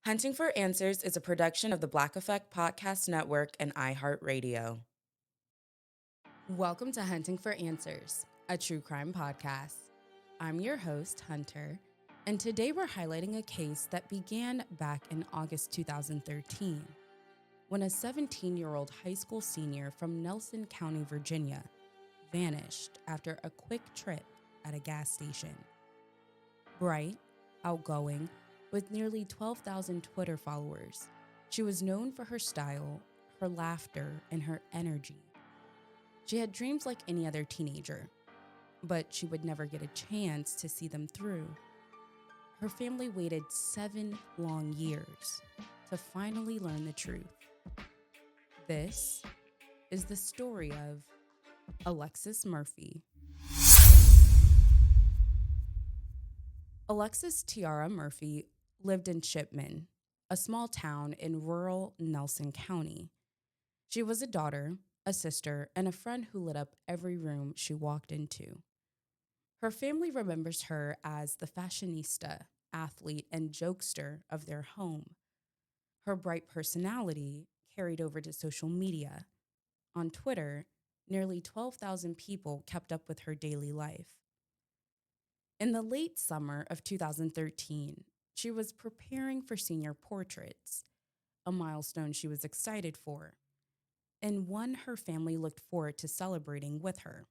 Hunting for Answers is a production of the Black Effect Podcast Network and iHeartRadio. Welcome to Hunting for Answers, a true crime podcast. I'm your host, Hunter, and today we're highlighting a case that began back in August 2013, when a 17-year-old high school senior from Nelson County, Virginia, vanished after a quick trip at a gas station. Bright, outgoing, with nearly 12,000 Twitter followers, she was known for her style, her laughter, and her energy. She had dreams like any other teenager, but she would never get a chance to see them through. Her family waited 7 long years to finally learn the truth. This is the story of Alexis Murphy. Alexis Tiara Murphy lived in Shipman, a small town in rural Nelson County. She was a daughter, a sister, and a friend who lit up every room she walked into. Her family remembers her as the fashionista, athlete, and jokester of their home. Her bright personality carried over to social media. On Twitter, nearly 12,000 people kept up with her daily life. In the late summer of 2013, she was preparing for senior portraits, a milestone she was excited for, and one her family looked forward to celebrating with her.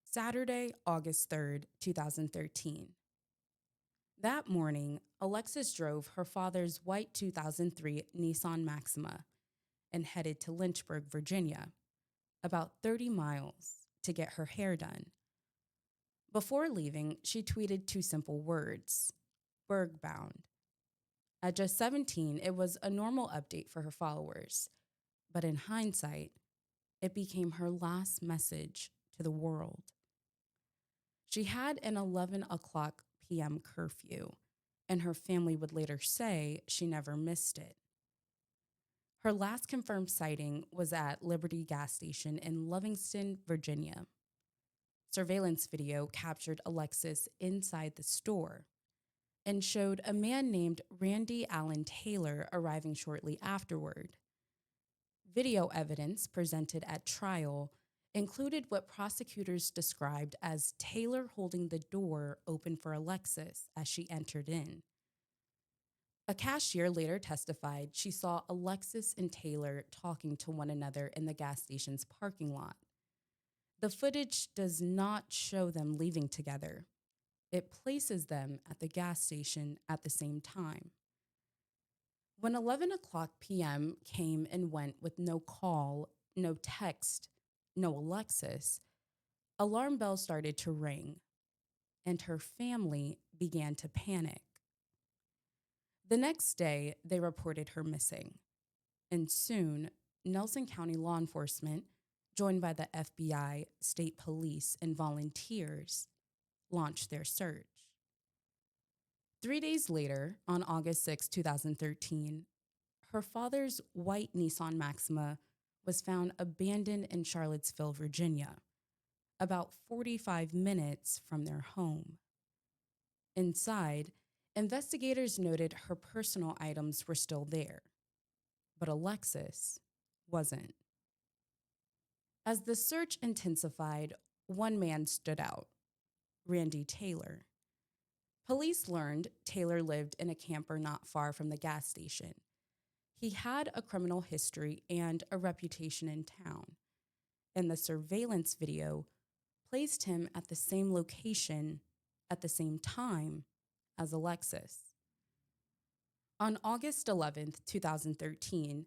Saturday, August 3rd, 2013. That morning, Alexis drove her father's white 2003 Nissan Maxima and headed to Lynchburg, Virginia, about 30 miles, to get her hair done. Before leaving, she tweeted 2 simple words: Bergbound. At just 17, it was a normal update for her followers, but in hindsight, it became her last message to the world. She had an 11 o'clock p.m. curfew, and her family would later say she never missed it. Her last confirmed sighting was at Liberty gas station in Lovingston, Virginia. Surveillance video captured Alexis inside the store and showed a man named Randy Allen Taylor arriving shortly afterward. Video evidence presented at trial included what prosecutors described as Taylor holding the door open for Alexis as she entered in. A cashier later testified she saw Alexis and Taylor talking to one another in the gas station's parking lot. The footage does not show them leaving together. It places them at the gas station at the same time. When 11 o'clock p.m. came and went with no call, no text, no Alexis, alarm bells started to ring, and her family began to panic. The next day, they reported her missing, and soon, Nelson County law enforcement, joined by the FBI, state police, and volunteers, launched their search. 3 days later, on August 6, 2013, her father's white Nissan Maxima was found abandoned in Charlottesville, Virginia, about 45 minutes from their home. Inside, investigators noted her personal items were still there, but Alexis wasn't. As the search intensified, one man stood out: Randy Taylor. Police learned Taylor lived in a camper not far from the gas station. He had a criminal history and a reputation in town, and the surveillance video placed him at the same location at the same time as Alexis. On August 11th, 2013,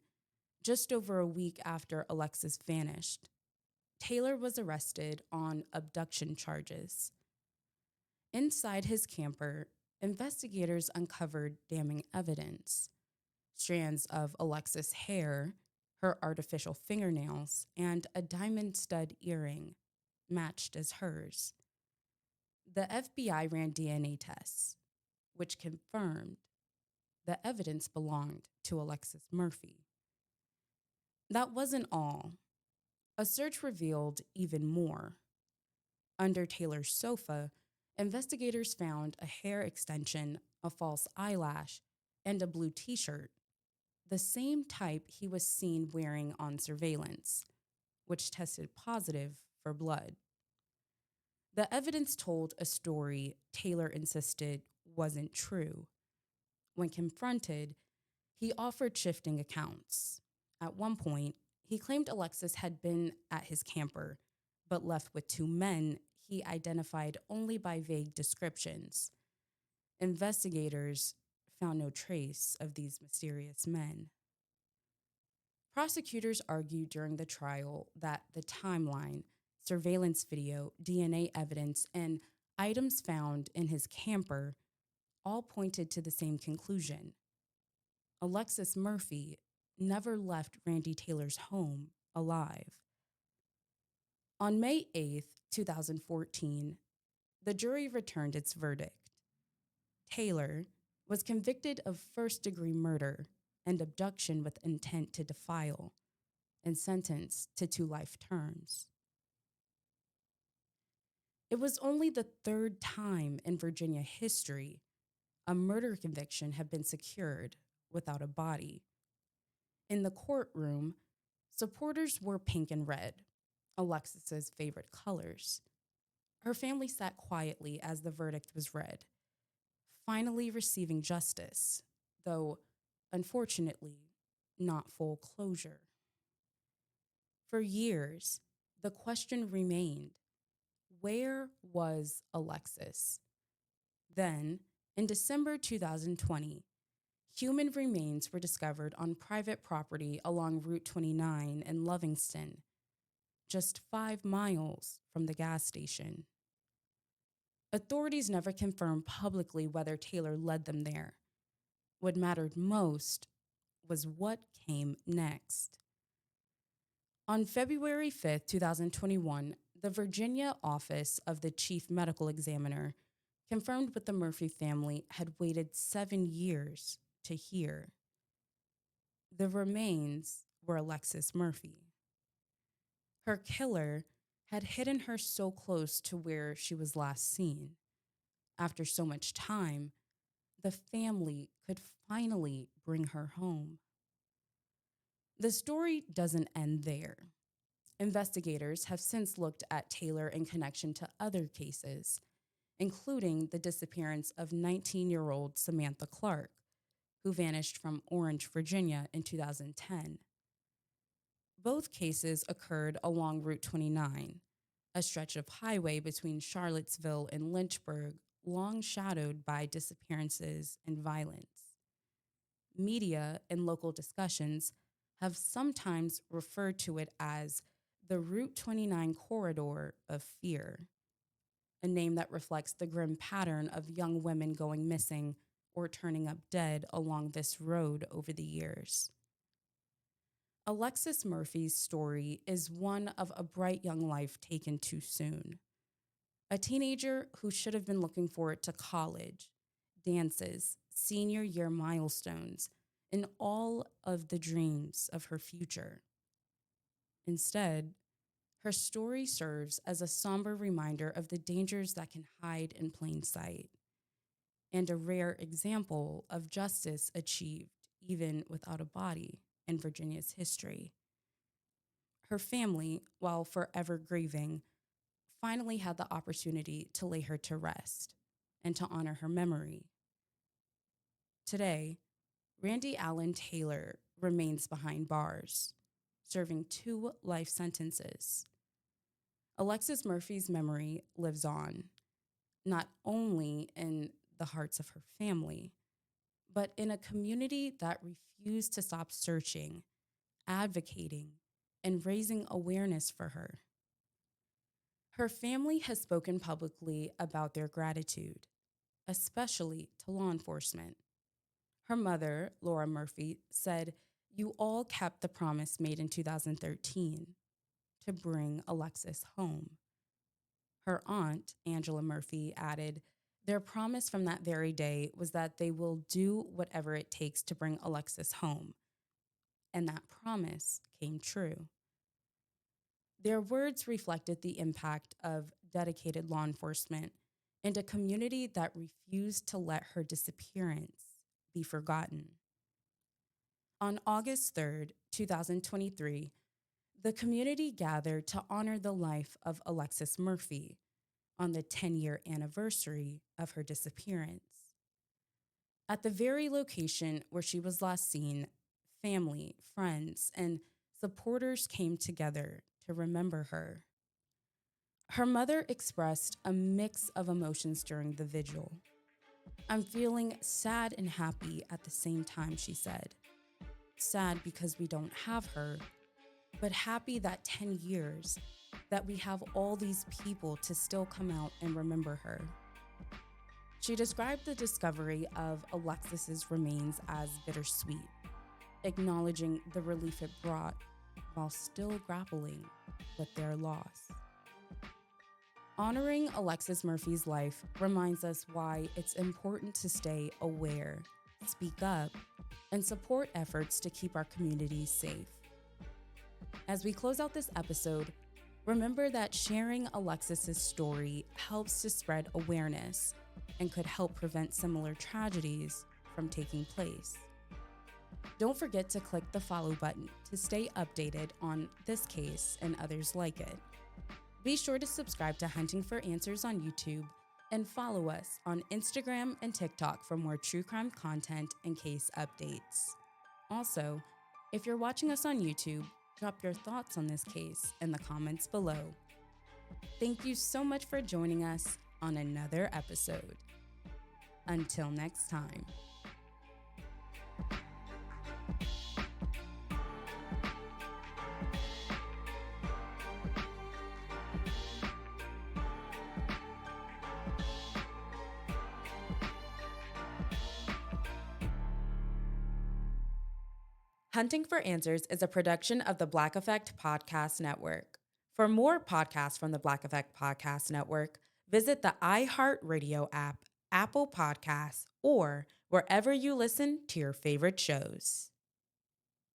just over a week after Alexis vanished, Taylor was arrested on abduction charges. Inside his camper, investigators uncovered damning evidence: strands of Alexis' hair, her artificial fingernails, and a diamond stud earring matched as hers. The FBI ran DNA tests, which confirmed the evidence belonged to Alexis Murphy. That wasn't all. A search revealed even more. Under Taylor's sofa, investigators found a hair extension, a false eyelash, and a blue t-shirt, the same type he was seen wearing on surveillance, which tested positive for blood. The evidence told a story Taylor insisted wasn't true. When confronted, he offered shifting accounts. At one point, he claimed Alexis had been at his camper, but left with two men he identified only by vague descriptions. Investigators found no trace of these mysterious men. Prosecutors argued during the trial that the timeline, surveillance video, DNA evidence, and items found in his camper all pointed to the same conclusion. Alexis Murphy never left Randy Taylor's home alive. On May 8th, 2014, the jury returned its verdict. Taylor was convicted of first-degree murder and abduction with intent to defile and sentenced to 2 life terms. It was only the third time in Virginia history a murder conviction had been secured without a body. In the courtroom, supporters wore pink and red, Alexis's favorite colors. Her family sat quietly as the verdict was read, finally receiving justice, though, unfortunately, not full closure. For years, the question remained, where was Alexis? Then, in December 2020, human remains were discovered on private property along Route 29 in Lovingston, just 5 miles from the gas station. Authorities never confirmed publicly whether Taylor led them there. What mattered most was what came next. On February 5th, 2021, the Virginia office of the chief medical examiner confirmed what the Murphy family had waited 7 years to hear. The remains were Alexis Murphy. Her killer had hidden her so close to where she was last seen. After so much time, the family could finally bring her home. The story doesn't end there. Investigators have since looked at Taylor in connection to other cases, including the disappearance of 19-year-old Samantha Clark, who vanished from Orange, Virginia in 2010. Both cases occurred along Route 29, a stretch of highway between Charlottesville and Lynchburg, long shadowed by disappearances and violence. Media and local discussions have sometimes referred to it as the Route 29 corridor of fear, a name that reflects the grim pattern of young women going missing or turning up dead along this road over the years. Alexis Murphy's story is one of a bright young life taken too soon. A teenager who should have been looking forward to college, dances, senior year milestones, and all of the dreams of her future. Instead, her story serves as a somber reminder of the dangers that can hide in plain sight, and a rare example of justice achieved even without a body in Virginia's history. Her family, while forever grieving, finally had the opportunity to lay her to rest and to honor her memory. Today, Randy Allen Taylor remains behind bars, serving 2 life sentences. Alexis Murphy's memory lives on, not only in the hearts of her family, but in a community that refused to stop searching, advocating, and raising awareness for her. Her family has spoken publicly about their gratitude, especially to law enforcement. Her mother, Laura Murphy, said, "You all kept the promise made in 2013 to bring Alexis home." Her aunt, Angela Murphy, added, "Their promise from that very day was that they will do whatever it takes to bring Alexis home." And that promise came true. Their words reflected the impact of dedicated law enforcement and a community that refused to let her disappearance be forgotten. On August 3rd, 2023, the community gathered to honor the life of Alexis Murphy on the 10-year anniversary of her disappearance. At the very location where she was last seen, family, friends, and supporters came together to remember her. Her mother expressed a mix of emotions during the vigil. "I'm feeling sad and happy at the same time," she said. "Sad because we don't have her, but happy that 10 years, that we have all these people to still come out and remember her." She described the discovery of Alexis's remains as bittersweet, acknowledging the relief it brought while still grappling with their loss. Honoring Alexis Murphy's life reminds us why it's important to stay aware, speak up, and support efforts to keep our communities safe. As we close out this episode, remember that sharing Alexis's story helps to spread awareness and could help prevent similar tragedies from taking place. Don't forget to click the follow button to stay updated on this case and others like it. Be sure to subscribe to Hunting for Answers on YouTube and follow us on Instagram and TikTok for more true crime content and case updates. Also, if you're watching us on YouTube, drop your thoughts on this case in the comments below. Thank you so much for joining us on another episode. Until next time. Hunting for Answers is a production of the Black Effect Podcast Network. For more podcasts from the Black Effect Podcast Network, visit the iHeartRadio app, Apple Podcasts, or wherever you listen to your favorite shows.